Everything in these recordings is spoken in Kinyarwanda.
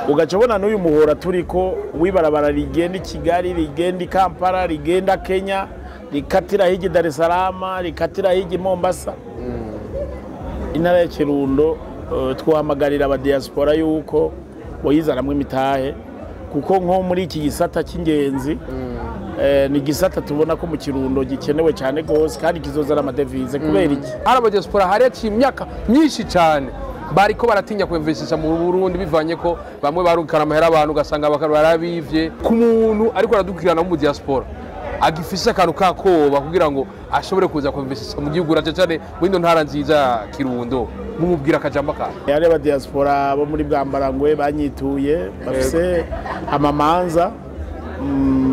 ugacabona n'uyu muhora turiko wibarabara rigenda i Kigali rigenda i Kampala rigenda Kenya rikatira higi Dar es Salaam rikatira higi Mombasa. Intara ya Kirundo twahamagarira aba diaspora yuko boyizaramwe imitahe kuko nko muri iki gisata cy'ingenzi ni gisata tubona ko mu Kirundo gikenewe cyane gose kandi kizozara amadevize kubera iki aba diaspora hari imyaka myinshi cyane bariko baratinya kuinvestisha mu Burundi bivanye ko bamwe barukana amahera abantu gasanga barabivye ku muntu ariko aradukirana mu diaspora agifise akantu kakoba kugira ngo ashobore kuza kuinvestisha mu gihugu race cyane muri ntara nziza Kirundo mumubwira akajamba ka yare ba diaspora bo muri Bwambarangwe banyituye bafise amamanza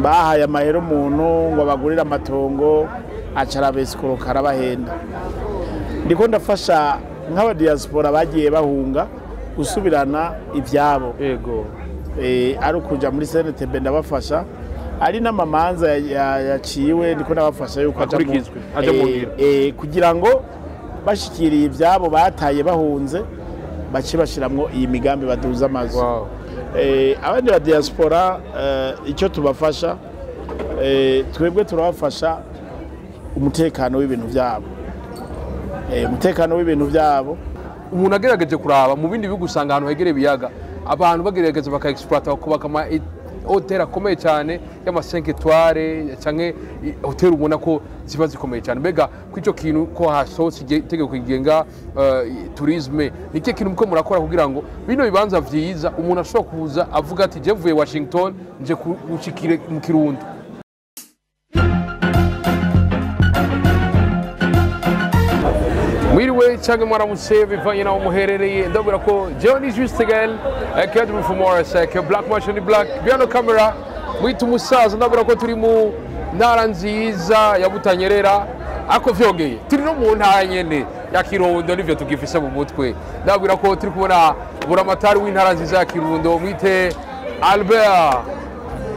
bahaye amahera umuntu ngo bagurira amatongo acara besikoro karabahenda ndiko ndafasha nk'aba diaspora bagiye bahunga gusubirana ivyabo yego ari kuja muri CNTB ndabafasha ari n'amamanza yaciwe ndiko ndabafasha yuko akurikizwe aje mugira kugira ngo bashikiriye ivyabo bataye bahunze bace bashiramwo iyi migambi baduza amazi. Abandi ba diaspora icyo tubafasha twebwe turabafasha umutekano w'ibintu byabo. Umutekano w'ibintu byabo umuntu agerageje kuraba mu bindi bihugu usanga ahantu hegereye ibiyaga abantu bagerageza baka-exploiter bakubaka hotel akomeye cyane y'ama 5 étoiles canke hotel ubona ko ziba zikomeye cyane mbega kw'ico kintu ko hasohotse itegeko kigenga tourisme nike kintu muko murakora kugira ngo bino bibanza vyiza umuntu ashobora kuza avuga ati je vuye Washington nje gushikire mu Kirundo. Mwiriwe cyangwa mwaramutse bivanye naho muherereye ndabura ko John is just again academy for more sake black match on black biano camera mwitu musaza ndabura ko turi mu ntara nziza ya Butanyerera ako vyongeye turi no mu ntara nyene ya Kirundo nivyo tugifise mu mutwe ndabura ko turi kubona buramatari w'intara nziza ya Kirundo mwite Albert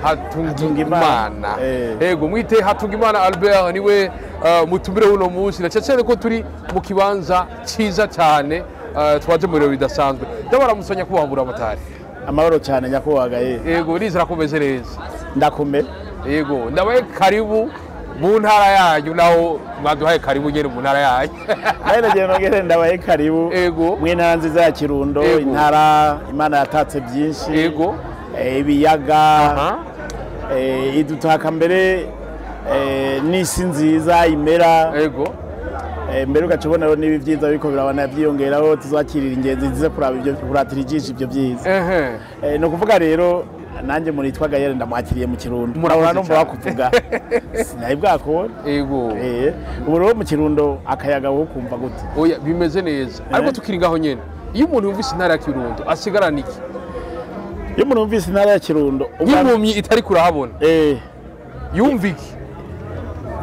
Hatungimana ego mwite Hatungimana Albert niwe mutumire uno munsi nacecere ko turi mu kibanza ciza cyane twaje mu rero bidasanzwe ndabaramusanya kuba buramatari amahoro cyane nyakubagaye ego nizera komeze neza ndakomeye ego ndabaye karibu mu ntara yanyu naho mwaduhaye karibu nyene mu ntara yanyu naje nogere ndabaye karibu ego mu ntara nziza ya Kirundo intara Imana yatatse byinshi ego ibiyaga idutaka mbere nisi nziza imera ego mbere ugacubona rero nibi byiza biko birabana byiyongeraho tuzakirira ingenzi nziza kuraba ibyo kuratira ijisho ibyo byiza no kuvuga rero nanjye muri twaga yere ndamwakiriye mu Kirundo murabona no bakuvuga sinayi bwako ego ubu rero mu Kirundo akayaga wo kumva gute oya bimeze neza ariko tukiri ngaho nyene iyo umuntu yumvise intara ya Kirundo asigarana iki iyo umuntu yumvise intara ya Kirundo impumyi itari kurahabona yumviki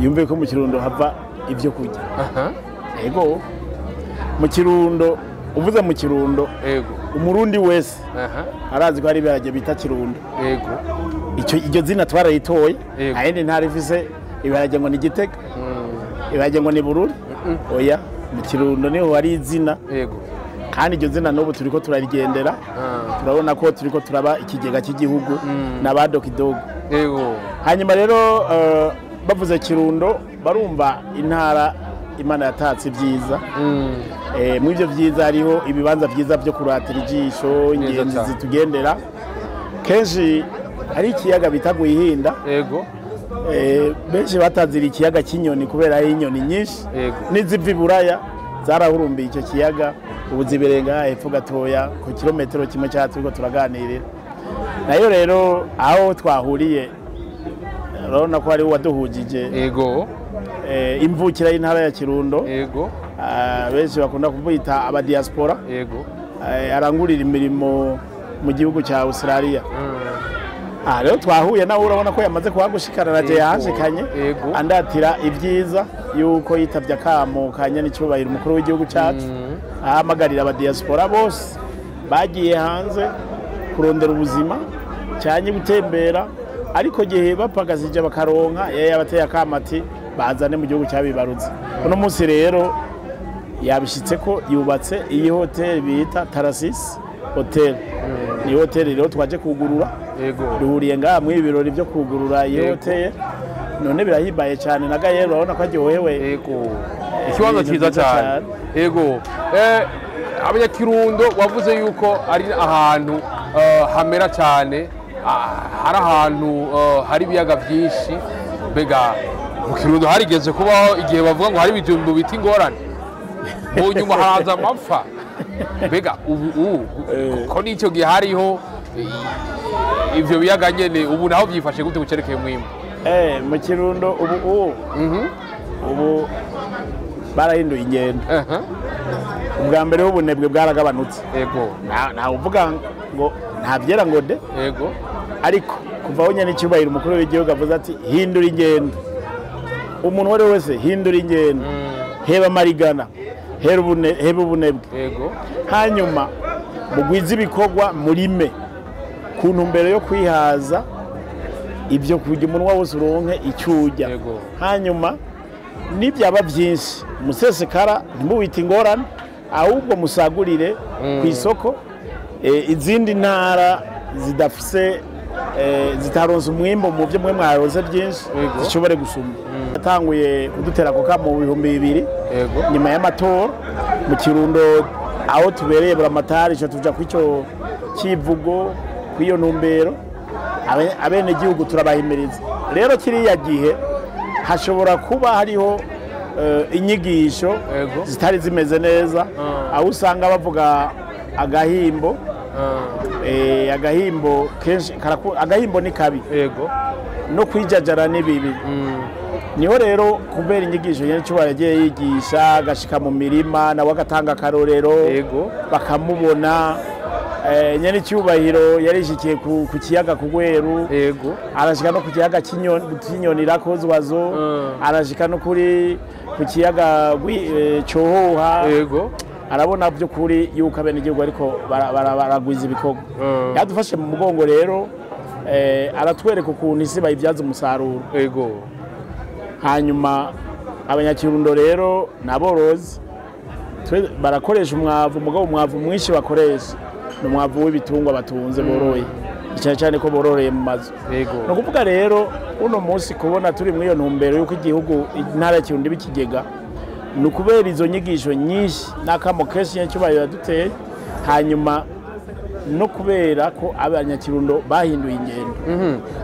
yumve ko mu Kirundo hava ibyo kurya ego mu Kirundo uvuze mu Kirundo ego umurundi wese arazi ko ari ibirage bita Kirundo ego iryo zina twarayitoye ayindi ntara ifise ibirage ngo ni Gitega ibirage ngo ni Bururi oya mu Kirundo niho hari izina ego kandi iryo zina n'ubu turiko turarigendera turabona ko turiko turaba ikigega cy'igihugu n'abadokidogo ego hanyuma rero bavuze Kirundo barumva intara Imana yatatse byiza mu ivyo byiza hariho ibibanza byiza byo kuratira ijisho ingenzi zitugendera kenshi hari ikiyaga bita Guhinda ego benshi batazira ikiyaga cy'inyoni kubera ari inyoni nyinshi n'iziva Buraya zarahurumbiye icyo kiyaga ubu ziberenga hepfo gatoya ku kilometero kimwe cya turiko turaganirira nayo rero aho twahuriye urabona ko ari waduhujije ego imvukira y'intara ya Kirundo ego benshi bakunda kubita aba diaspora ego arangurira imirimo mu gihugu cya Australia rero twahuye nawe urabona ko yamaze kuhagushikana naje yahashikanye andatira ibyiza yuko yitavye akamo kanya n'icyubahiro umukuru w'igihugu cyacu ahamagarira aba diaspora bose bagiye hanze kurondera ubuzima cyanye gutembera ariko gihe bapagazije bakaronka yabateye akamati bazane mu gihugu cyabibarutse uno munsi rero yabishitse ko yubatse iyi hotel bita Tarasis Hotel ni hoteli rero twaje kugurura duhuriye ngaha mu ibirori byo kugurura iyo hoteli none birahimbaye cyane na Gaye urabona ko aryohewe ikibanza cyiza cyane abanyakirundo wavuze yuko ari ahantu hamera cyane hari ahantu hari ibiyaga byinshi mbega mu Kirundo harigeze kubaho igihe bavuga ngo hari ibijumbu bita ingorane mu nyuma haza amapfa mbega ubu ko n'icyo gihe hariho ibyo biyaga nyene ubu naho byifashe gute bucerekeye mwimbo mu Kirundo ubu barahinduye ingendo ubwa mbere ubunebwe bwaragabanutse nta uvuga ngo nta byera ngo de ariko kuva aho nyene icyubahiro umukuru w'igihugu avuze ati hindura ingendo umuntu wari wese hindura ingendo heba amarigana heba ubunebwe hanyuma mugwiza ibikorwa murime ku ntumbero yo kwihaza ibyo kurya umunwa wose uronke icyujya hanyuma nibyaba byinshi musesekara ntimuwite ingorane ahubwo musagurire ku isoko izindi ntara zidafise zitaronse umwimbo mu byo mwe mwaronse byinshi zishobore gusuma yatanguye kudutera koka mu 2000 nyuma y'amatora mu Kirundo aho tubereye buramatari cyo tuja kwicyo kivugo kwiyo ntumbero abene gihugu turabahimiriza rero kiriya gihe hashobora kuba hariho inyigisho zitari zimeze neza aho usanga bavuga agahimbo agahimbo kenshi agahimbo ni kabi no kwijajara ni bibi niho rero kubera inyigisho nyene cyo yagiye yigisha agashika mu mirima nawe agatanga karorero bakamubona nyene cyubahiro yarishikiye ku kiyaga kugweru arashika no ku kiyaga kinyoni rakozwazo arashika no kuri ku kiyaga cyohoha arabona byo kuri yuko abene igihugu ariko baragwiza ibikorwa yadufashe mu mugongo rero aratwereka ukuntu isi bayibyaza umusaruro hanyuma abanyakirundo rero naborozi barakoresha umwavu mugabo umwavu mwinshi bakoresha n'umwavu w'ibitungwa batunze boroye cyane cyane ko bororeye mu mazu no kuvuga rero uno munsi kubona turi muri iyo ntumbero yuko igihugu intara ya Kirundo bikigega nukubera izo nyigisho nyinshi nakamo kenshi cyubahiro duteye hanyuma no kubera ko abanyakirundo bahinduye ingendo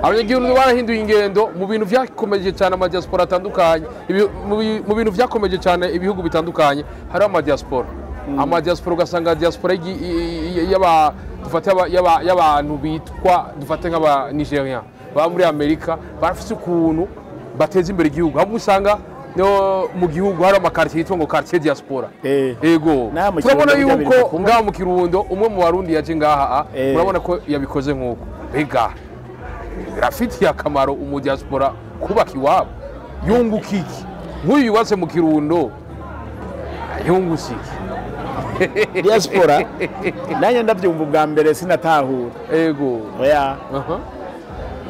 abanyakirundo barahinduye ingendo mu bintu byakomeje cyane amadiaspora atandukanye mu bintu byakomeje cyane ibihugu bitandukanye hari amadiaspora amadiaspora ugasanga diaspora y'abantu bitwa dufate nk'aba Nigeria baba muri Amerika barafite ukuntu bateza imbere igihugu hamwe usanga mu gihugu hari amakartier yitwa ngo quartier diaspora turabona yuko ngaha mu Kirundo umwe mu Barundi yaje ngaha urabona ko yabikoze nk'uko bega birafitiye akamaro umudiaspora kubaka iwabo yungukiki nk'uyu yubatse mu Kirundo yungusiki diaspora nanye ndabyumva ubwa mbere sinatahura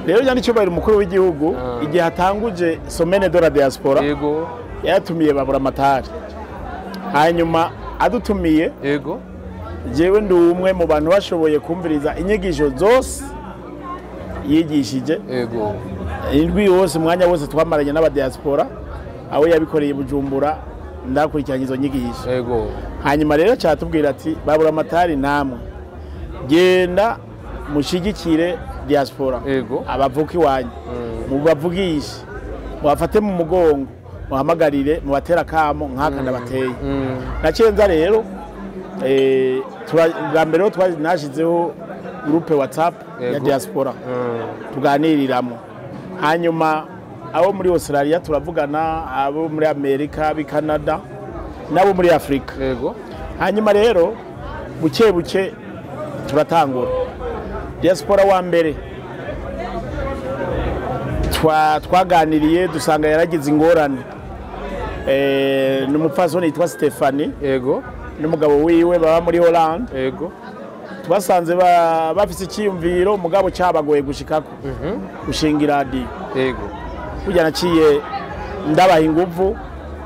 rero cyane cyubahiro umukuru w'igihugu igihe hatanguje somene de la diaspora yatumiye baburamatari hanyuma adutumiye jewe ndi umwe mu bantu bashoboye kumviriza inyigisho zose yigishije indwi yose mwanya wose twamaranye n'abadiaspora aho yabikoreye Bujumbura ndakurikiranye izo nyigisho hanyuma rero cyatubwira ati baburamatari namwe genda mushigikire diaspora abavuka iwanyu mubavugishe mubafate mu mugongo muhamagarire mubatera kamo nk'aka ndabateye nacenza rero bwa mbere nashizeho groupe WhatsApp ya diaspora tuganiriramo hanyuma abo muri Australia turavugana abo muri Amerika bi Canada nabo muri Afrika hanyuma rero buke buke turatangura diaspora wa mbere twaganiriye dusanga yaragize ingorane n'umupfasoni yitwa Stephanie n'umugabo wiwe baba muri Holland twasanze bafise icyiyumviro umugabo cyabagoye gushikako gushinga radio kujya naciye ndabaha inguvu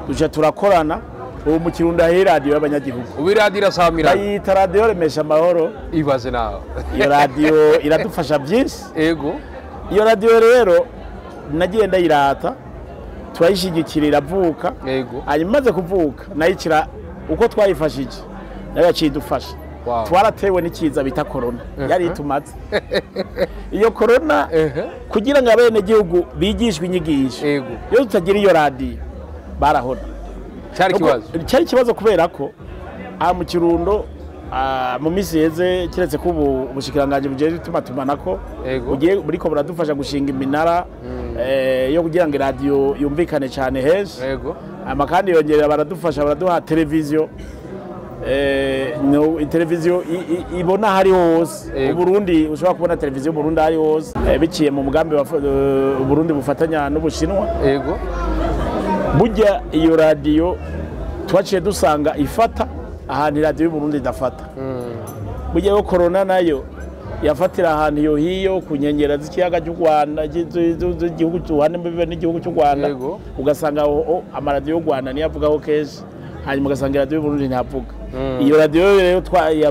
tuje turakorana ubu mu Kirundo hari radio y'abanyagihugu. Ubu radio irasamira. Bayita radio remesha amahoro. Ibaze nawe. Iyo radio iradufasha byinshi. Ego. Iyo radio rero nagiye ndayirata turayishigikira iravuka. Ego. Hanyuma maze kuvuka nayikira uko twayifashije. Nayo yacidufasha. Twaratewe n'ikiza bita corona yari itumaze iyo corona kugira ngo abene gihugu bigishwe inyigisho yo tutagira iyo radio barahona cyari kibazo kubera ko mu Kirundo mu misi yeze kiretse ko ubushikiranganje bujeje tumatumanako ugiye buriko buradufasha gushinga iminara yo kugira ngo radio yumvikane cyane heza amakandi yongerera baradufasha baraduha televiziyo televiziyo ibona hari hose Burundi ushobora kubona televiziyo Burundi hari hose biciye mu mugambi wa Burundi bufatanya n'Ubushinwa burya iyo radio twaciye dusanga ifata ahantu radio y'u Burundi idafata burya yo corona nayo yafatira ahantu yo hiyo kunyengera z'ikiyaga cy'u Rwanda igihugu cy'uhane mbibe n'igihugu cy'u Rwanda ugasanga amaradiyo y'u Rwanda niyo avugaho keshi hanyuma ugasanga radio y'u Burundi ntavuga iyo radio rero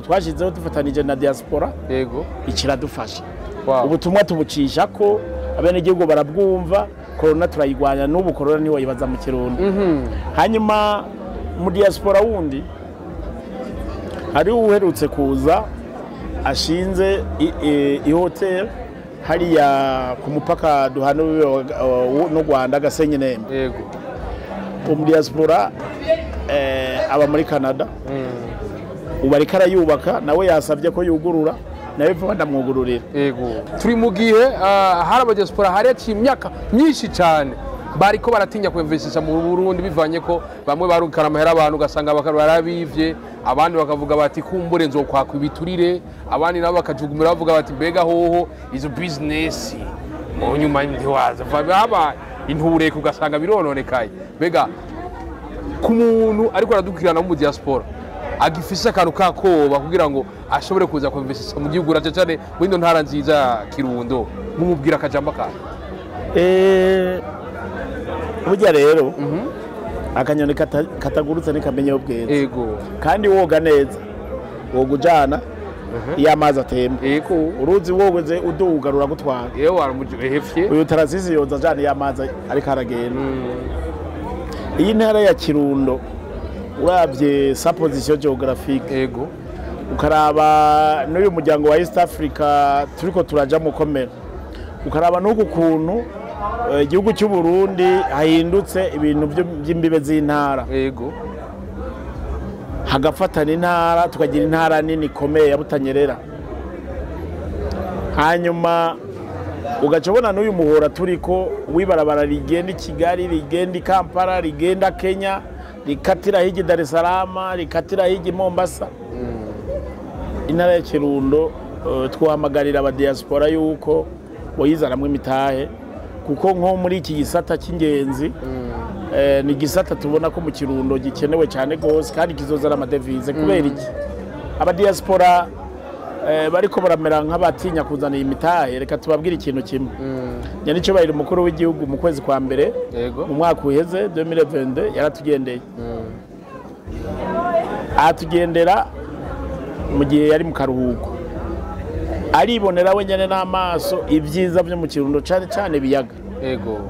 twashizeho dufatanije na diaspora ikiradufasha ubutumwa tubucisha ko abene igihugu barabwumva corona turayigwanya n'ubu corona niho yibaza mu Kirundo hanyuma mu diaspora wundi hari uherutse kuza ashinze hotel hariya ku mupaka duhana no Rwanda Gasenyi Nembe mu diaspora aba muri Canada ubu ariko arayubaka nawe yasabye ko yugurura nawe vuba ndamwugururira turi mu gihe hari abadiaspora hari imyaka myinshi cyane bariko baratinya kwinvestisha mu Burundi bivanye ko bamwe barukara amahera abantu ugasanga barabivye abandi bakavuga bati kumbure nzokwakwa ibiturire abandi nabo bakajugumira bavuga bati mbega hoho izo business mu nyuma ntiwaza baba inture kugasanga birononekaye mbega ku muntu ariko aradukirana mu diaspora agifise akantu kakoba kugira ngo ashobore kuza kwinvestisha mu gihugu raje cyane muri ntara nziza Kirundo mumubwira akajamba ka burya rero akanyoni katagurutse nikamenye ubweza kandi woga neza woga ujana iyo amazi atemba uruzi wogoze udugarura gutwara uyu tarasisi yoza ajana iyo amazi ariko aragenda iyi ntara ya Kirundo urabye sa position geographique ukaraba n'uyu muryango wa East Africa turiko turaja mu komera ukaraba n'uko kuntu igihugu cy'u Burundi hahindutse ibintu by'imbibe z'intara hagafatana intara tukagira intara nini komeye ya Butanyerera hanyuma ugacobona n'uyu muhora turiko wibarabara rigenda Kigali rigenda Kampala rigenda Kenya rikatira higi Dar es Salaam rikatira higi Mombasa intara ya Kirundo twahamagarira aba diaspora yuko boyizaramwe imitahe kuko nko muri iki gisata cy'ingenzi ni gisata tubona ko mu Kirundo gikenewe cyane gose kandi kizozara amadevize kubera iki aba diaspora bariko baramera nk'abatinya kuzana imitahe reka tubabwira ikintu kimwe nyane cyo bayiri mukuru w'igihugu mu kwezi kwa mbere mu mwaka uheze 2022 yaratugendeye atugendera mu gihe yari mu karuhuko aribonera we nyane n'amaso ibyiza byo mu Kirundo cyane cyane biyaga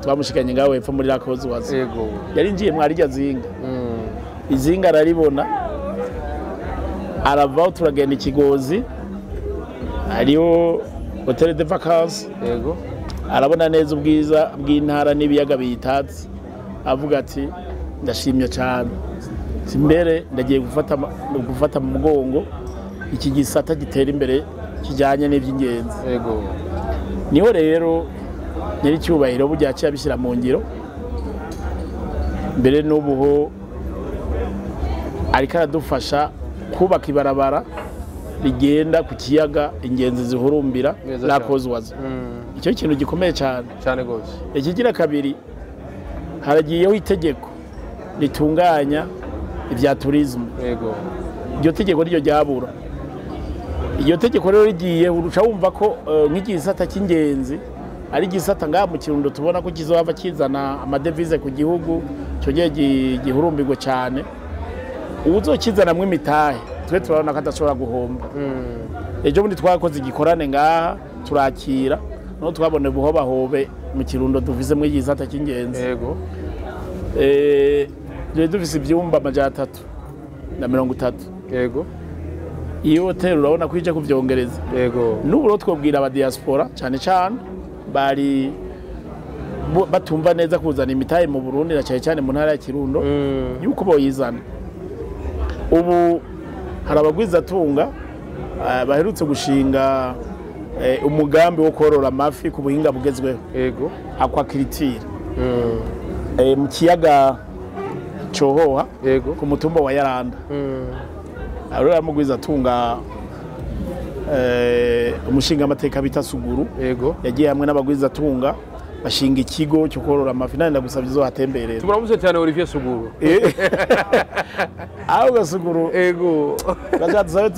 twamushikanye ngaho hepfo muri rakozi wazi yari ngiye mwarijya zinga izinga araribona aravaho turagenda Ikigozi hariho hotel de vacances arabona neza ubwiza bw'intara n'ibiyaga biyitatse avuga ati ndashimye cyane simbere ndagiye gufata mu mugongo iki gisata gitera imbere kijyanye n'iby'ingenzi niho rero nyiri cyubahiro burya cyabishyira mu ngiro mbere n'ubuho ariko aradufasha kubaka ibarabara rigenda ku kiyaga ingenzi zihurumbira rakozi wazo icyo kintu gikomeye cyane gose ikigira kabiri haragiyeho itegeko ritunganya ibya tourism iryo tegeko ryo ryabura iryo tegeko rero rigiye uruca wumva ko nk'igisata cy'ingenzi ari gisata ngaha mu Kirundo tubona ko kizohava kizana amadevize ku gihugu cyo gihe gihurumbirwe cyane uzokizanamwe imitahe twe turabona ko adashobora guhomba. Ejo bundi twakoze igikorane ngaha turakira no twabone buhobahobe mu Kirundo duvize mu gisata cy'ingenzi. Yego. Dufise ibyumba 330. Yego. Iyo hotel urabona kwije kuvyongereza. Yego. N'uburo twobwira aba diaspora cyane cyane bari batumva neza kuzana imitahe mu Burundi na cyane mu ntara ya Kirundo yuko boyizana. Ubu hari abagwiza tunga baherutse gushinga umugambi wo korora amafi ku buhinga bugezweho. Yego. Aquaculture. Mu kiyaga Cohoha ku mutumba wa Yaranda. Arora mugwiza tunga umushinga amateka bita Suguru. Yego. Yagiye hamwe n'abagwiza tunga bashinga ikigo cyo korora amafi nandi ndagusabye zo hatemberera. Turamuze cyane Olivier Suguru. Aho gasuguru. Yego. Bazaza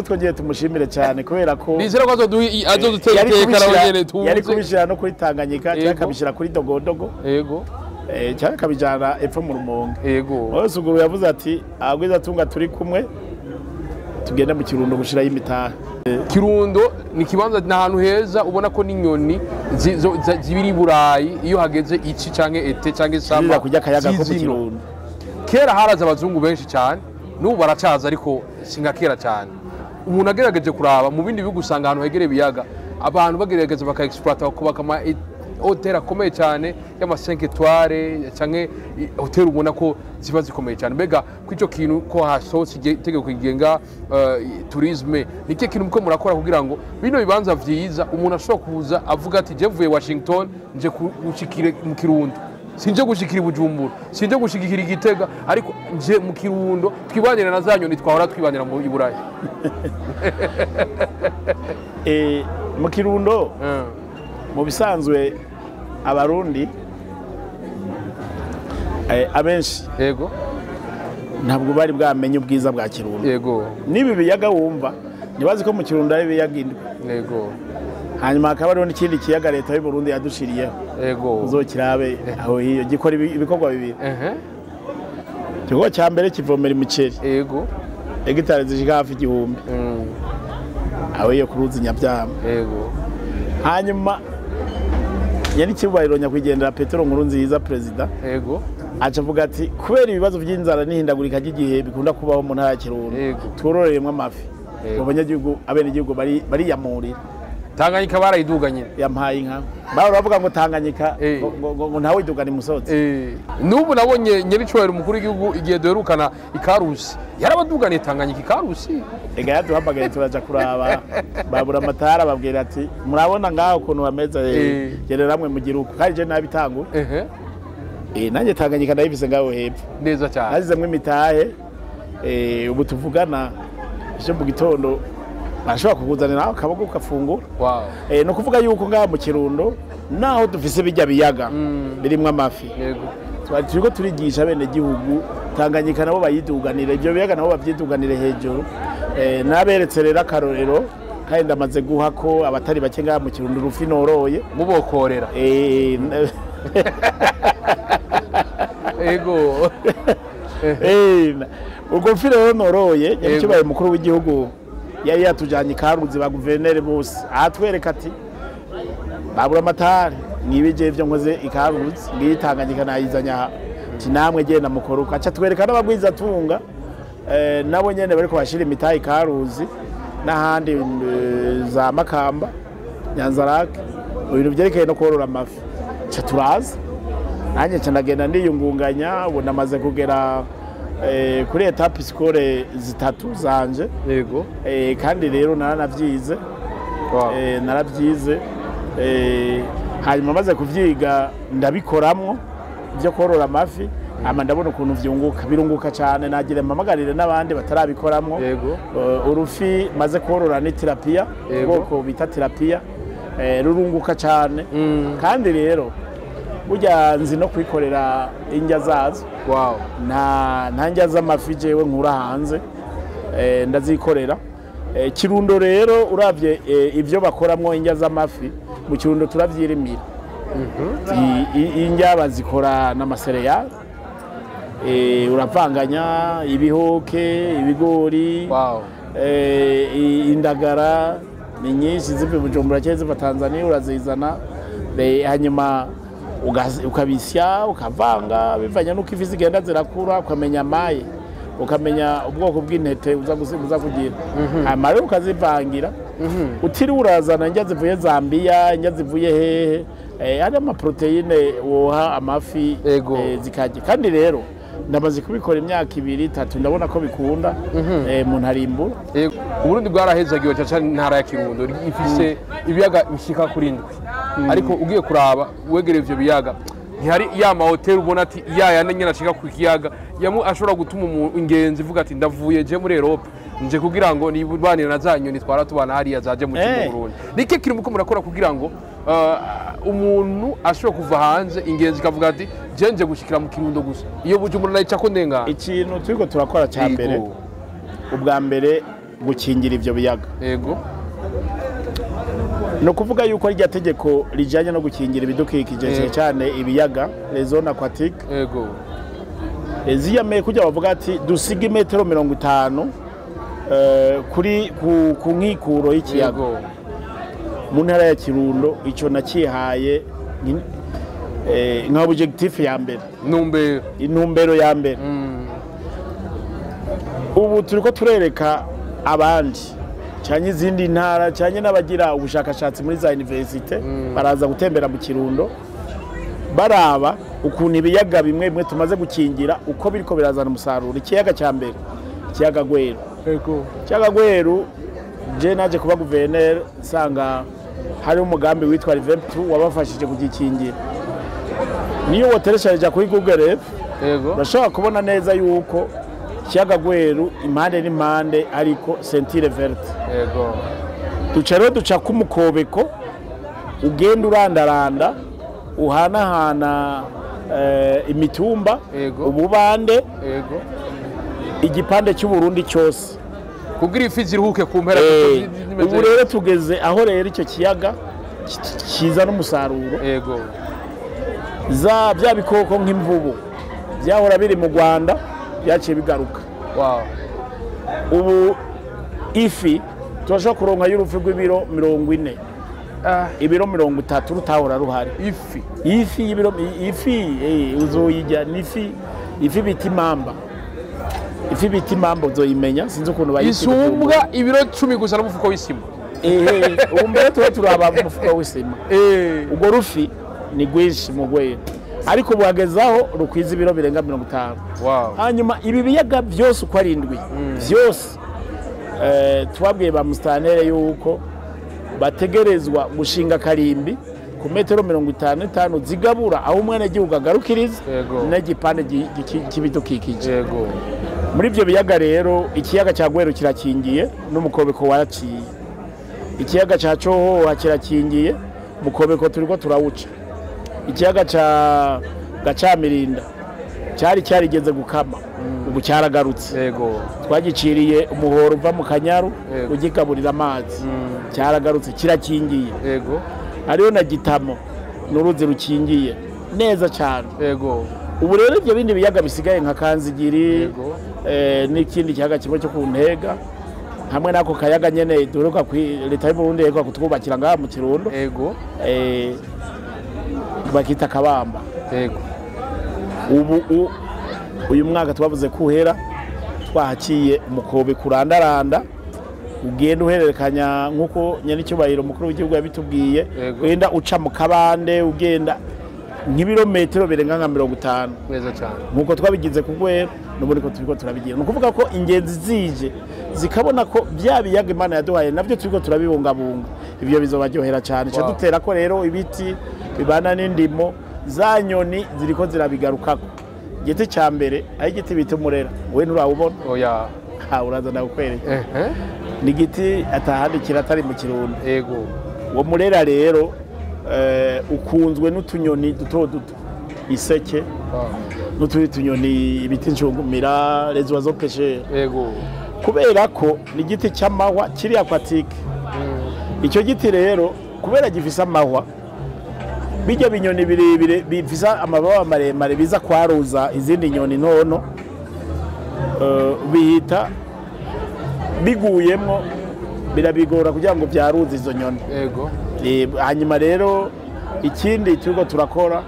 twongeye tumushimire cyane kubera ko nizera ko azodutekera abanyene tuze. Yari kubishira no kuri Tanganyika cyangwa kabishira kuri Dogodogo. Yego. Cyangwa kabijana epfo mu Rumonge. Yego. Aho Suguru yavuze ati abwiza tunga turi kumwe tugenda mu Kirundo gushira y'imitahe. Kirundo ni kibanza n'ahantu heza ubona ko n'inyoni zibiri Burayi iyo hageze iki canke ete canke sama kujya kayaga ko mu Kirundo. Kera haraza abazungu benshi cyane n'ubu baracaza ariko singa kera cyane. Umuntu agerageje kuraba mu bindi bihugu usanga ahantu hegereye ibiyaga abantu bagerageza baka exploiter bakubaka ama hotel akomeye cyane y'ama 5 étoiles canke hotel ubona ko ziba zikomeye cyane. Mbega kw'ico kintu ko hasohotse itegeko kigenga tourisme nike kintu mko murakora kugira ngo bino bibanza vyiza umuntu ashobora kuza avuga ati je mvuye Washington nje gushikire mu Kirundo, sinje gushikira Bujumbura, sinje gushikira Igitega, ariko nje mu Kirundo twibanira na zanyo nitwahora twibanira mu Burayi. Mu Kirundo mu bisanzwe abarundi abenshi yego ntabwo bari bwamenye ubwiza bwa Kirundo. Yego. Nibi biyaga wumva nibazi ko mu Kirundo ari biyaga indwi. Yego. Hanyuma akaba ariho n'ikindi kiyaga leta y'u Burundi yadushiriyeho. Yego. Uzokirabe aho hiyo gikora ibikorwa bibiri. Kigo cya mbere kivomera imiceri. Yego. Hegitari zishika hafi 1000. Aho iyo kuruzi Nyabyama. Yego. Hanyuma yari kibahiro nyakwigendera Petero Nkurunziza president. Yego. Aca avuga ati kubera ibibazo by'inzara n'ihindagurika ry'igihe bikunda kubaho mu ntara ya Kirundo turoreremwe amafi. Abanyagihugu abenegihugu bari yamurira. Tanganyika barayiduganye yampaye inka bavuga ngo Tanganyika ngo ntawe idugana imusozi. Nubu nabonye nyiricwera umukuru w'igihugu igihe duherukana Akarushi yarabaduganiye Tanganyika Akarushi. Ega yaduhamagaye turaja kuraba BURAMATARI babwira ati murabona ngaho ukuntu bameze gereramwe mu giruko kandi je nabitangu. Nanjye Tanganyika ndayifise ngaho hepfo neza cyane hazizemwe imitahe. Ubu tuvugana cyo mu gitondo bashobora kuguzanira akaboko ukafungura. Wow. No kuvuga yuko ngaha mu Kirundo naho dufise bijya biyaga birimwe amafi. Yego. Turiko turigisha bene gihugu Tanganyika nabo bayiduganire ibyo biyaga nabo bavyiduganire hejuru. Naberetse rero akarorero kandi ndamaze guha ko abatari bake ngaha mu Kirundo rufi noroye mubokorera. Ego. Ubwo mfire rero noroye yakibaye mukuru w'igihugu yari yatujanye Karuzi ba guverineri bose atwereka ati BURAMATARI nibije ivyo nkoze Ikaruzi ngitanganyika nayizanya ati namwe genda mukoruka aca twereka n'abagwiza tunga nabo nyene bariko bashira imitahe Ikaruzi n'ahandi za Makamba Nyanzarake ibintu byerekeye no korora amafi aca turaza nanye cyandagenda ndiyungunganya ubu namaze kugera kuri etape scolaire 3 zanje. Yego. Kandi rero naranavyize. Narabyize hanyuma maze kuvyiga ndabikoramwo byo korora amafi ama ndabona ukuntu birunguka cyane nagire mpamagarire n'abandi batarabikoramwo. Yego. Urufi maze korora ni terapia bwoko bita terapia rurunguka cyane. Kandi rero burya nzi no kwikorera indya zazo. Wow. nta ndya z'amafi jewe nkura hanze ndazikorera. Kirundo rero uravye ivyo bakoramwo indya z'amafi mu Kirundo turavyirimira. Indya bazikora n'amasereyali uravanganya ibihoke, ibigori, indagara ni nyinshi ziva Bujumbura cyangwa ziva Tanzania urazizana, hanyuma ukabisya ukavanga bivanya nuko ifi zigenda zirakura, ukamenya amaye, ukamenya ubwoko bw'intete uza kugira, hanyuma rero ukazivangira utiri urazana njya zivuye Zambia, njya zivuye hehe, ari amaproteine woha amafi zikajya. Kandi rero ndamaze kubikora imyaka 2-3 ndabona ko bikunda umuntu arimbura. Uburundi bwarahezagiwe cyane ntara ya Kirundo ifise ibiyaga bishika kuri 7, ariko ugiye kuraba wegereye ivyo biyaga ntihari ya mahoteli ubona ati yane nyene ashika ku kiyaga ashobora gutuma ingenzi ivuga ati ndavuye je muri Europe nje kugira ngo nibanire na zanyoni twara tubana hariya zaje mu Burundi. Niki kiri muko murakora kugira ngo umuntu ashobora kuva hanze ingenzi kavuga ati je nje gushikira mu Kirundo gusa iyo Bujumbura nayica ko ndenga. Ikintu turiko turakora cya mbere, ubwa mbere gukingira ivyo biyaga. No kuvuga yuko rya tegeko rijanye no gukingira ibidukikije cyane ibiyaga les zones aquatiques. Ziyame kujya bavuga ati dusiga metero 50 kuri ku nkikuro y'ikiyaga. Mu ntara ya Kirundo ico nakihaye nka objectif ya mbere, intumbero ya mbere. Ubu turiko turereka abandi cyane izindi ntara cyane n'abagira ubushakashatsi muri za universite baraza gutembera mu Kirundo baraba ukuntu ibiyaga bimwe tumaze gukingira uko biriko birazana umusaruro. Ikiyaga cya mbere, ikiyaga Gweru. Ikiyaga Gweru je naje kuba guverineri sanga hari umugambi witwa Revemp2 wabafashije kugikingira. Niyo wotereshaje kuri Google Earth bashobora kubona neza yuko ikiyaga Gweru impande n'impande ariko sentire verte. Duca kumukobeko ugenda urandaranda uhanahana imitumba, ububande, igipande cy'Uburundi cyose kugira ifi ziruhuke ku mpera. Ubu rero tugeze aho rero icyo kiyaga kiza n'umusaruro. Za bya bikoko nk'imvubu byahora biri mu Rwanda byaciye bigaruka. Ubu ifi turashobora kuronka y'urufi rw'ibiro 40, ibiro 30 rutahora ruhari. Ifi y'ibiro uzoyijya ifi biti mamba. Ifi biti mamba uzoyimenya sinzi ukuntu bayitira. Isumbwa ibiro 10 gusa n'umufuko w'isima. Umbere tuba turaba mu mufuko w'isima. Ubwo rufi ni gwinshi mu Gweru, ariko buhagezaho rukwiza ibiro birenga 50. Hanyuma ibi biyaga byose uko ari 7 byose twabwiye ba mustanere yuko bategerezwa gushinga karimbi ku metero 55 zigabura aho umwana gihugu agarukiriza n'igipande kibidukikije. Muri ibyo biyaga rero ikiyaga cya Gweru kirakingiye n'umukobeko waraciye, ikiyaga cya Cohoha kirakingiye mukobeko turiko turawuca, ikiyaga cya Gacamirinda cyarigeze gukama ubu cyaragarutse. Twagiciriye umuhoro uva mu Kanyaru ugigaburira amazi, cyaragarutse kirakingiye. Ariyo na Gitamo n'uruzi rukingiye neza cyane. Ubu rero ibyo bindi biyaga bisigaye nka Kanzigiri n'ikindi kiyaga kimwe cyo ku Ntega hamwe nako kayaga nyene duheruka leta y'u Burundi yego kutwubakira ngaha mu Kirundo bakita Kabamba. Ubu uyu mwaka twavuze kuhera twahaciye umukobe kurandaranda ugenda uhererekanya nkuko nyene cyubahiro mukuru w'igihugu yabitubwiye, wenda uca mu kabande ugenda nk'ibirometero birenga nka 50 neza cyane nkuko twabigize ku Gweru n'ubundi ko turiko turabigira. Nukuvuga ko ingenzi zije zikabona ko bya biyaga Imana yaduhaye navyo turiko turabibungabunga, ibyo bizobaryohera cyane. Cyo dutera ko rero ibiti bibana n'indimo za nyoni ziriko zirabigarukako. Igiti cya mbere ari igiti bita umurera, we nturawubona? Uraza ndakwereka. Ni igiti atahandi kiratari mu Kirundo. Uwo murera rero ukunzwe n'utunyoni duto duto, iseke n'utundi tunyoni ibiti ncungumira les oiseaux pêcheurs. Kubera ko ni igiti cy'amahwa kiri aquatique. Icyo giti rero kubera gifise amahwa bijya binyoni birebire bifise amababa maremare biza kwaruza izindi nyoni ntono bihita biguyemwo birabigora kugira ngo byaruze izo nyoni. Yego. Hanyuma rero ikindi turiko turakora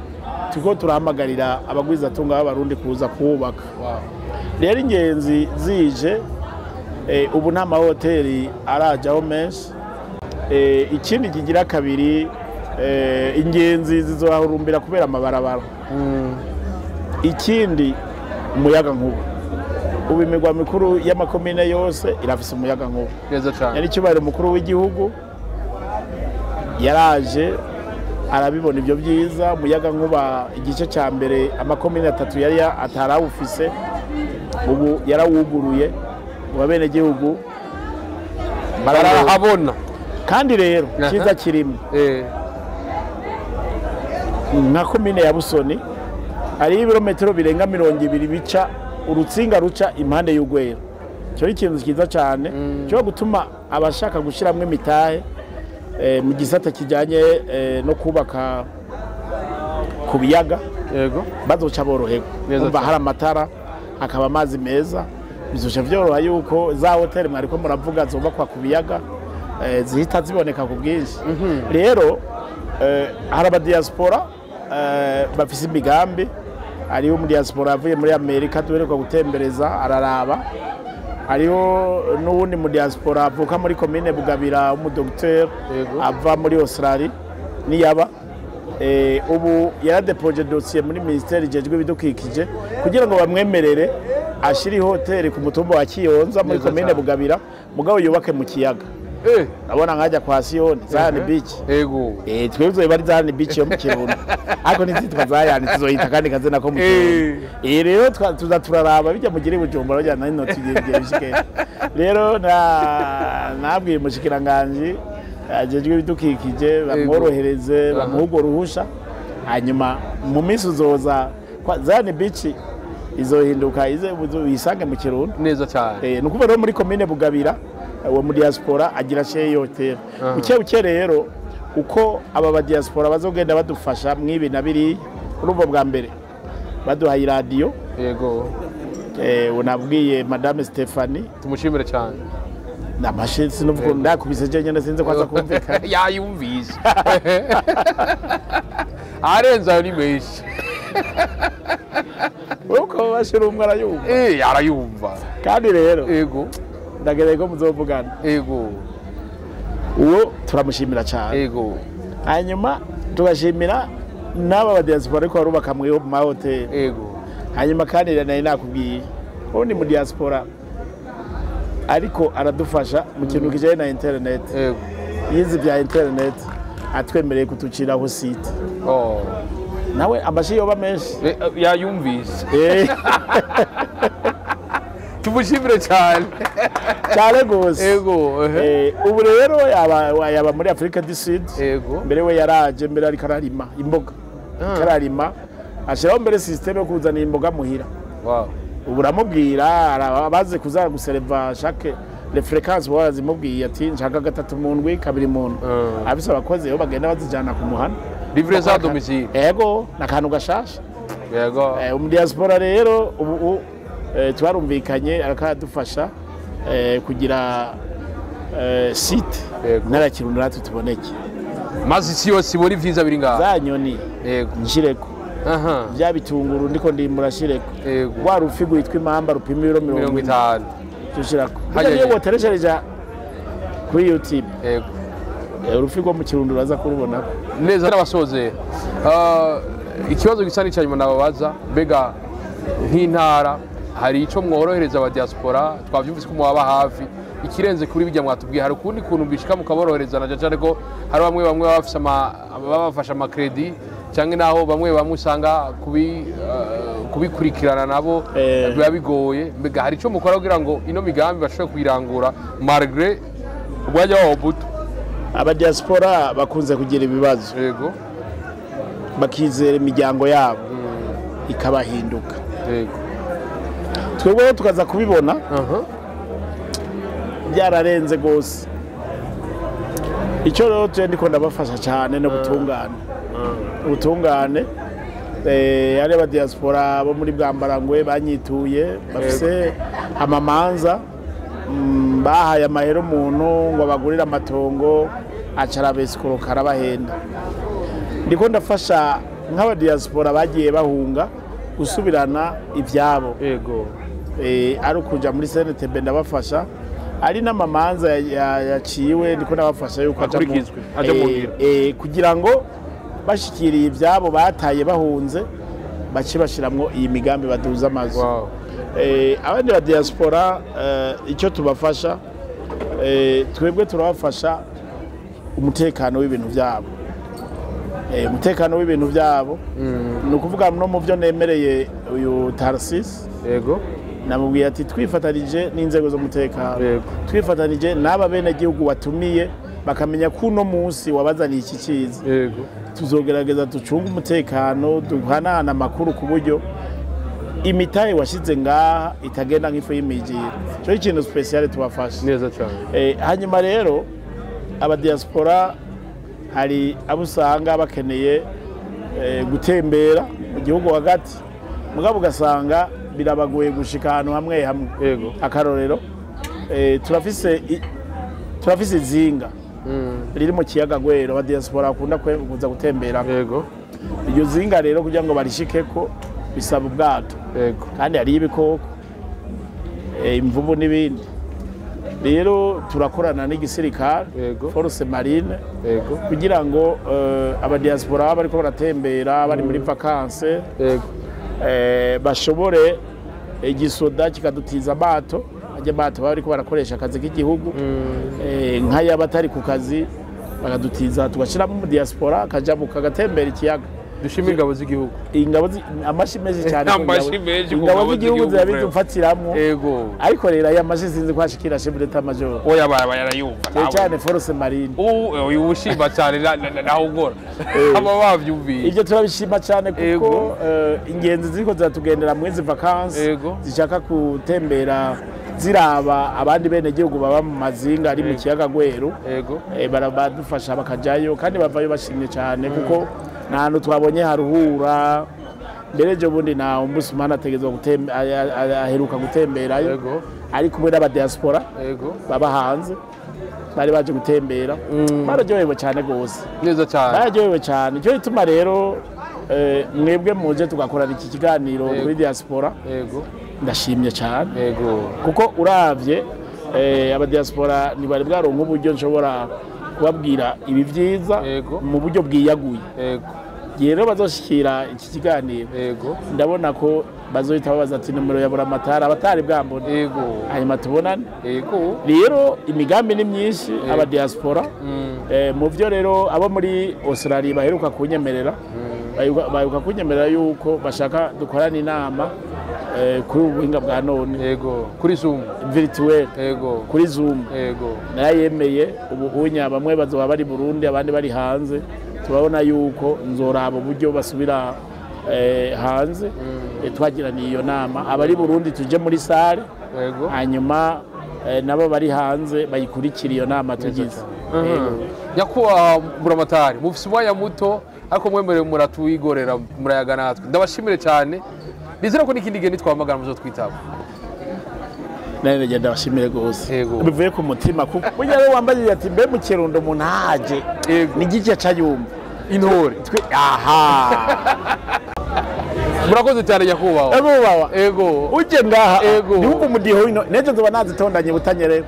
turiko turahamagarira abagwizatunga b'abarundi kuza kubaka. Rero ingenzi zije ubu nta mahoteli arajaho menshi. Ikindi kigira kabiri ingenzi zizohahurumbira kubera amabarabara. Ikindi umuyaga nkuba ubu imigwa mikuru y'amakomine yose irafise umuyaga nkuba neza cyane. Yari cyubahiro mukuru w'igihugu yaraje arabibona ibyo byiza. Umuyaga nkuba igice cya mbere amakomine 3 yari atarawufise ubu yarawuguruye mu bene gihugu barahabona. Kandi rero kiza kirimo nka komine ya Busoni ari ibirometero birenga 200 bica urutsinga ruca impande y'ugwero. Cyo ari ikintu kiza cyane cyo gutuma abashaka gushiramwe imitahe mu gisata kijanye no kubaka ku biyaga. Yego. Bazoca boroherwa umva hari amatara akaba amazi meza bizoca byoroha yuko za hoteli mwariko muravuga zubakwa ku biyaga zihita ziboneka ku bwinshi. Rero hari aba diaspora bafise imigambi. Hariho mu diaspora avuye muri Amerika tubereka gutembereza araraba. Hariho n'uwundi mu diaspora avuka muri komine Bugabira umudokteur ava muri Australia niyaba ubu yaradepoje dossier muri ministère ijejwe ibidukikije kugira ngo bamwemerere ashiri hoteli ku mutumba wa Kiyonza muri komine Bugabira mugabo yubake mu kiyaga. Abona nkajya kwa Sioni Zion Beach. Yego. Twebwe bari Zion Beach yo mu Kirundo. Ariko nizitwa Zion tuzoyita kandi kazina ko mu Kirundo. Rero tuza turaraba bijya mugire Bujumbura bajya nino tugiye bishike. Rero nabwiye mushikiranganje ajejwe ibidukikije bamworohereze bamuhugo ruhusha. Hanyuma mu minsi uzoza kwa Zion Beach izohinduka ize uyisange mu Kirundo. Neza cyane. Nukuva rero muri komine Bugabira uwo mu diaspora agira sheye hotel. Buke rero uko aba ba diaspora bazogenda badufasha mwibi na biri urumva bwa mbere baduhaye radio. Yego. Unabwiye Madame Stephanie tumushimire cyane. Namashe sinuvuga ndakubise je nyene sinze kwaza kumvika. Yayumvise. Arenza ni meshi. Uko bashira umwe arayumva. Arayumva. Kandi rero yego ndagereye ko muzovugana. Yego. Uwo turamushimira cyane. Yego. Hanyuma tugashimira n'aba ba diaspora ariko barubaka mu mahoteli. Yego. Hanyuma kandi nari nakubwiye uwo ni mu diaspora ariko aradufasha mu kintu kijanye na internet. Yego. Yizi bya internet atwemereye kutuciraho site. Nawe amashi yoba menshi. Yayumvise. Tumushimire cyane. Cyane gose. Yego. Ubu rero yaba muri Afrika du Sud. Yego. Mbere we yaraje mbere ari kararima imboga. Kararima ashiraho mbere systeme yo kuzana imboga muhira. Wow. Ubu ramubwira abaze kuza guserva chaque les fréquences warazimubwiye ati nshaka 3 mu ndwi 2 mu ndwi. Abisa abakozi yo bagenda bazijana ku muhana. Livraison à domicile. Yego nakantu gashasha. Yego. Mu diaspora rero ubu twarumvikanye akadufasha kugira site nara Kirundo natwe tuboneke. Mazi si yose bori visa biri ngaha. Za nyoni. Yego. Nshireko. Bya bitunguru ndiko ndimbura shireko. Wa rufigo yitwa impamba rupima 50. Tushirako. Haje wotereshereja kuri YouTube. Yego. Urufigo mu Kirundo uraza kurubona. Neza n'abasoze. Ikibazo gisani cyanyuma nababaza mbega nk'intara hari ico mworohereza aba diaspora twavyumvise ko mwaba hafi ikirenze kuri bijya mwatubwiye hari ukundi kuntu bishika mukaborohereza naje cyane ko hari bamwe bafise babafasha ama credit cyangwa naho bamwe usanga kubikurikirana nabo biba bigoye mbega hari ico mukora kugira ngo ino migambi bashobore kwirangura malgré ubwajya wa buto. Aba diaspora bakunze kugira ibibazo. Yego. Bakizera imiryango yabo ikabahinduka. Yego. Twebwe tukaza kubibona byararenze gose icyo rero je ndiko ndabafasha cyane no gutungana ubutungane ari aba diaspora bo muri Bwambarangwe banyituye bafise amamanza bahaye amahera umuntu ngo bagurire amatongo acara besikoro karabahenda ndiko ndafasha nk'aba diaspora bagiye bahunga gusubirana ibyabo yego ari kuja muri CNTB ndabafasha ari n'amamanza yaciwe ndiko ndabafasha yuko aja mu kugira ngo bashikiriye ibyabo bataye bahunze bace bashiramwo iyi migambi baduza amazu. Abandi ba diaspora icyo tubafasha twebwe turabafasha umutekano w'ibintu byabo. Umutekano w'ibintu byabo ni ukuvuga no mu byo nemereye uyu Tarsis yego namubwiye ati twifatanije n'inzego z'umutekano twifatanije n'aba bene gihugu watumiye bakamenya ko uno munsi wabazaniye iki cyiza yego tuzogerageza ducunga umutekano duhanahana amakuru ku buryo imitahe washize ngaha itagenda nk'ifu y'imijiro cyo ikintu special tubafasha neza cyane. Hanyuma rero aba diaspora hari abo usanga bakeneye gutembera mu gihugu hagati mugabo ugasanga birabagoye gushika ahantu hamwe hamwe yego akarorero turafise izinga riri mu kiyaga Gwero aba diaspora bakunda kuza gutembera yego iryo zinga rero kugira ngo barishikeko bisaba ubwato yego kandi hari ibikoko imvubu n'ibindi rero turakorana n'igisirikare force marine yego kugira ngo aba diaspora bariko baratembera bari muri vacances yego bashobore igisoda kikadutiza amato ajya amato bariko barakoresha akazi k'igihugu nk'aya batari ku kazi bakadutiza tugashiramo mu diaspora akajabuka agatembera ikiyaga dushima ingabo z'igihugu amashi menshi cyane ingabo z'igihugu zirabidufatiramo yego ariko rero aya mashi sinzi ko hashikira chef d'état major oya barayumva cyane force marine uyu ushima cyane naho ugora aba bavyumviye ibyo turabishima cyane kuko ingenzi ziko zatugendera mu izi vacances zishaka gutembera ziraba abandi bene gihugu baba mu mazinga ari mu kiyaga Gwero barabadufasha bakajayo kandi bavayo bashimye cyane kuko ntantu twabonye haruhura mbere je bundi na ombudsman ategezwa aheruka gutemberayo ari kumwe n'aba diaspora baba hanze bari baje gutembera bararyohewe cyane gose neza cyane bararyohewe cyane cyo ituma rero mwebwe muje tugakorana iki kiganiro kuri diaspora ndashimye cyane kuko uravye aba diaspora ni bari bwaronka uburyo nshobora kubabwira ibi byiza mu buryo bwiyaguye rero bazoshikira iki kiganiro ndabona ko bazohita babaza ati nomero ya buramatari abatari bwambone hanyuma tubonane rero imigambi ni myinshi aba diaspora mu byo rero abo muri Australia baheruka kunyemerera yuko bashaka dukorana inama kuri ubuhinga bwa none kuri Zoom virtuel kuri Zoom narayemeye ubuhunya bamwe bazoba bari Burundi abandi bari hanze turabona yuko nzoraba uburyo basubira hanze twagiraniye iyo nama abari Burundi tuje muri sale hanyuma nabo bari hanze bayikurikira iyo nama tugize nyakuba buramatari mufise umwanya muto ariko mwemerewe muratuyigorera murayaga natwe ndabashimire cyane bizera ko n'ikindi gihe nitwamagana muzo twitaba nane ngenda bashimire gose bivuye ku mutima kuko burya rero wambaye ati mbe mu Kirundo umuntu haje ni gice cayumva intore aha murakoze cyane nyakubaho ego uje ngaha niwumva umudiho ino neje nzoba nazitondanye butanyerera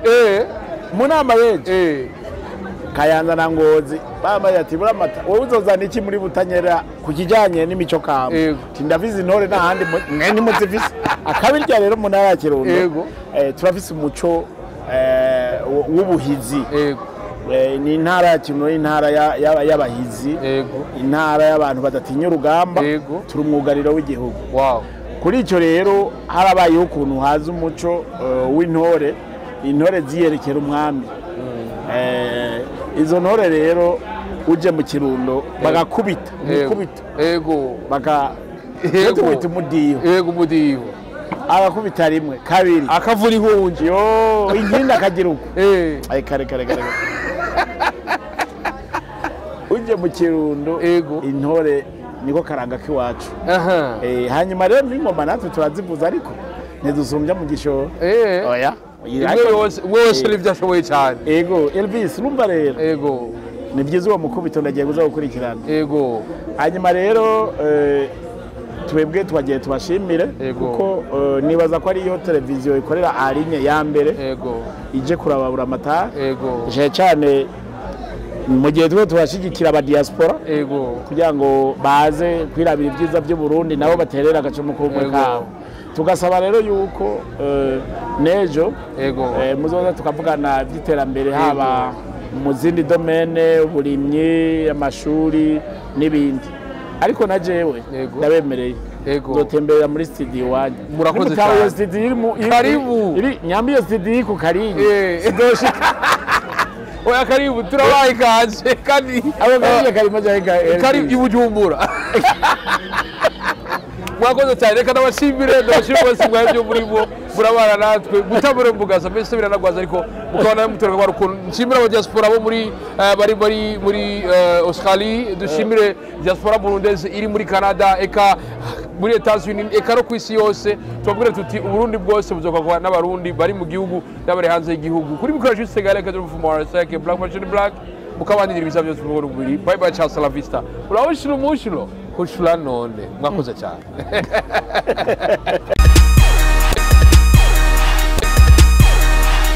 mu nama yeje Kayanza na Ngozi bambaye ati buramata wowe uzozana iki muri butanyera ku kijanye n'imico kamo tindavize intore n'ahandi mwene muzivise akabirya rero mu ntara ya Kirundo turafise umuco w'ubuhizi ni intara ya Kirundo intara y'abahizi intara y'abantu badatinya urugamba turi umwugariro w'igihugu kuri icyo rero harabayeho ukuntu haza umuco w'intore intore ziyerekera umwami izo ntore rero uje mu Kirundo bagakubita umukubito bagakubita umudiho agakubita rimwe kabiri akavura ihunji inkinda akagira uko kare burya mu Kirundo intore niko karanga k'iwacu hanyuma rero n'ingoma natwe turazivuza ariko ntidusumbya mu gishoro oya wose n'ibyo ashoboye cyane ego Elvis urumva rero ni byiza uwo mukubito ndagiye kuza gukurikirana hanyuma rero twebwe twagiye tubashimire kuko nibaza ko ariyo televiziyo ikorera arinye ya mbere ije kuraba buramatari cyane mu gihe tubashigikira aba diaspora kugira ngo baze kwirabira ibyiza by'u Burundi nabo baterera agacumu k'ubumwe kabo tugasaba rero yuko nejo muzoza tukavugana by'iterambere haba mu zindi domene uburimyi amashuri n'ibindi ariko na jewe ndabemereye nzotemberera muri studio wanyu murakoze cyane karibu nyambiye studio ku Karinyi sidoshika oya karibu turabaye kaje kandi abo karimo karibu ibujumbura mwakoze cyane reka ndabashimire bose mwabyo muri bo burabara natwe gutabura mbugaza mbese biranagwaza ariko mukabona mutoreka kwa rukundo nshimira aba diaspora bo muri bari muri Australie dushimire diaspora burundese iri muri Canada eka muri Etats-Unis eka no kwisi yose tubabwire tuti uburundi bwose buzokwa n'abarundi bari mu gihugu n'abari hanze y'igihugu kuri mikoresho Senegal ka from our sake black machine black mukabandira ibisa byose mu Burundi bye bye cha la vista urabishira umushiro kushula none mwakoze cyane